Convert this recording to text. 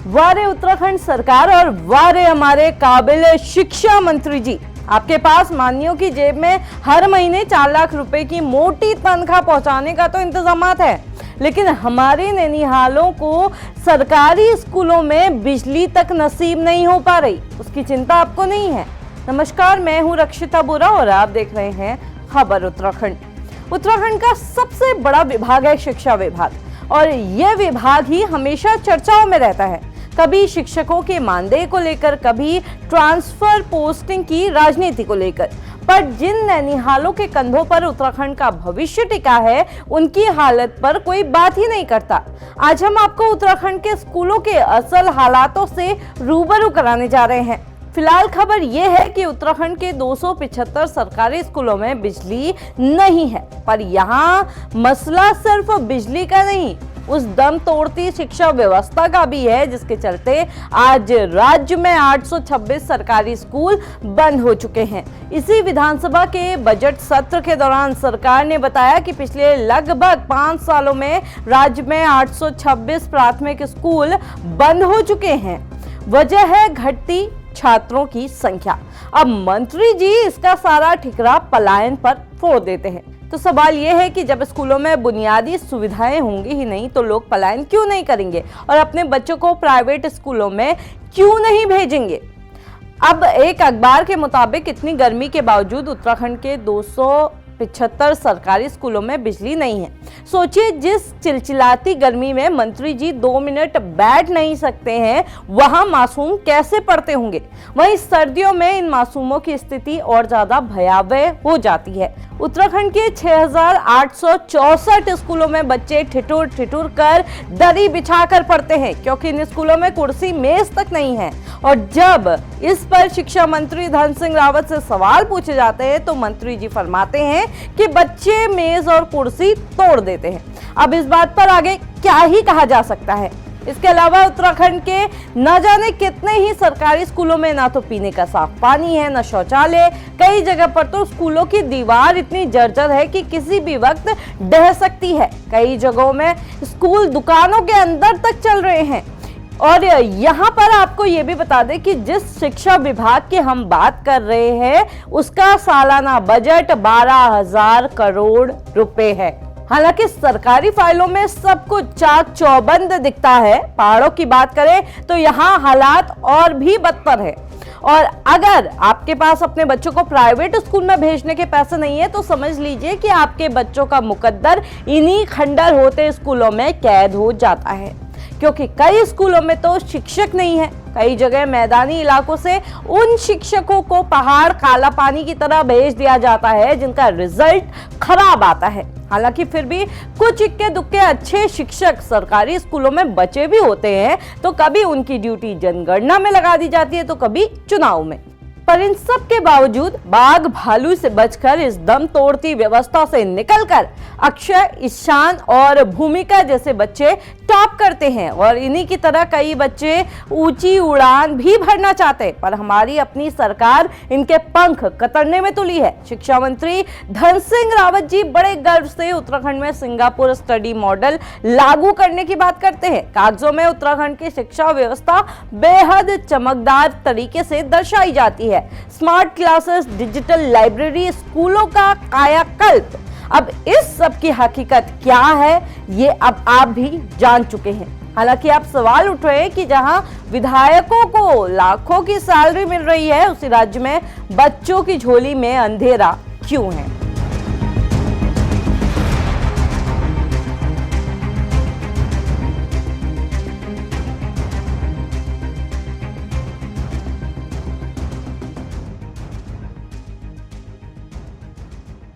वारे उत्तराखंड सरकार और वारे हमारे काबिल शिक्षा मंत्री जी। आपके पास मानियों की जेब में हर महीने 4 लाख रुपए की मोटी तनख्वाह पहुंचाने का तो इंतजामात है, लेकिन हमारे नैनीहालों को सरकारी स्कूलों में बिजली तक नसीब नहीं हो पा रही, उसकी चिंता आपको नहीं है। नमस्कार, मैं हूं रक्षिता बोरा और आप देख रहे हैं खबर उत्तराखंड। उत्तराखंड का सबसे बड़ा विभाग है शिक्षा विभाग, और यह विभाग ही हमेशा चर्चाओं में रहता है। कभी शिक्षकों के मानदेय को लेकर, कभी ट्रांसफर पोस्टिंग की राजनीति को लेकर। पर जिन नैनीहालों के कंधों पर उत्तराखंड का भविष्य टिका है, उनकी हालत पर कोई बात ही नहीं करता। आज हम आपको उत्तराखंड के स्कूलों के असल हालातों से रूबरू कराने जा रहे हैं। फिलहाल खबर यह है कि उत्तराखंड के 275 सरकारी स्कूलों में बिजली नहीं है, पर यहाँ मसला सिर्फ बिजली का नहीं, उस दम तोड़ती शिक्षा व्यवस्था का भी है, जिसके चलते आज राज्य में 826 सरकारी स्कूल बंद हो चुके हैं। इसी विधानसभा के बजट सत्र के दौरान सरकार ने बताया कि पिछले लगभग 5 सालों में राज्य में 826 प्राथमिक स्कूल बंद हो चुके हैं। वजह है घटती छात्रों की संख्या। अब मंत्री जी इसका सारा ठिकरा पलायन पर फोड़ देते हैं। तो सवाल यह है कि जब स्कूलों में बुनियादी सुविधाएं होंगी ही नहीं, तो लोग पलायन क्यों नहीं करेंगे और अपने बच्चों को प्राइवेट स्कूलों में क्यों नहीं भेजेंगे। अब एक अखबार के मुताबिक इतनी गर्मी के बावजूद उत्तराखंड के 275 सरकारी स्कूलों में बिजली नहीं है। सोचिए, जिस चिलचिलाती गर्मी में मंत्री जी 2 मिनट बैठ नहीं सकते हैं, वहां मासूम कैसे पढ़ते होंगे। वहीं सर्दियों में इन मासूमों की स्थिति और ज्यादा भयावह हो जाती है। उत्तराखंड के 6864 स्कूलों में बच्चे ठिठुर ठिठुर कर दरी बिछाकर पढ़ते हैं, क्योंकि इन स्कूलों में कुर्सी मेज तक नहीं है। और जब इस पर शिक्षा मंत्री धन सिंह रावत से सवाल पूछे जाते हैं, तो मंत्री जी फरमाते हैं कि बच्चे मेज और कुर्सी तोड़ देते हैं। अब इस बात पर आगे क्या ही कहा जा सकता है। इसके अलावा उत्तराखंड के न जाने कितने ही सरकारी स्कूलों में ना तो पीने का साफ पानी है, न शौचालय। कई जगह पर तो स्कूलों की दीवार इतनी जर्जर है कि किसी भी वक्त ढह सकती है। कई जगहों में स्कूल दुकानों के अंदर तक चल रहे हैं। और यहाँ पर आपको ये भी बता दें कि जिस शिक्षा विभाग की हम बात कर रहे हैं, उसका सालाना बजट 12,000 करोड़ रुपए है। हालांकि सरकारी फाइलों में सब कुछ चाक चौबंद दिखता है। पहाड़ों की बात करें तो यहाँ हालात और भी बदतर है। और अगर आपके पास अपने बच्चों को प्राइवेट स्कूल में भेजने के पैसे नहीं है, तो समझ लीजिए कि आपके बच्चों का मुकद्दर इन्हीं खंडर होते स्कूलों में कैद हो जाता है। क्योंकि कई स्कूलों में तो शिक्षक नहीं है। कई जगह मैदानी इलाकों से उन शिक्षकों को पहाड़ काला पानी की तरह भेज दिया जाता है, जिनका रिजल्ट खराब आता है। हालांकि फिर भी कुछ इक्के दुक्के अच्छे शिक्षक सरकारी स्कूलों में बचे भी होते हैं, तो कभी उनकी ड्यूटी जनगणना में लगा दी जाती है, तो कभी चुनाव में। पर इन सब के बावजूद बाघ भालू से बचकर, इस दम तोड़ती व्यवस्था से निकलकर अक्षय, ईशान और भूमिका जैसे बच्चे टॉप करते हैं। और इन्हीं की तरह कई बच्चे ऊंची उड़ान भी भरना चाहते हैं, पर हमारी अपनी सरकार इनके पंख कतरने में तुली है। शिक्षा मंत्री धन सिंह रावत जी बड़े गर्व से उत्तराखंड में सिंगापुर स्टडी मॉडल लागू करने की बात करते हैं। कागजों में उत्तराखंड की शिक्षा व्यवस्था बेहद चमकदार तरीके से दर्शाई जाती है। स्मार्ट क्लासेस, डिजिटल लाइब्रेरी, स्कूलों का कायाकल्प। अब इस सब की हकीकत क्या है, ये अब आप भी जान चुके हैं। हालांकि आप सवाल उठ रहे हैं कि जहां विधायकों को लाखों की सैलरी मिल रही है, उसी राज्य में बच्चों की झोली में अंधेरा क्यों है।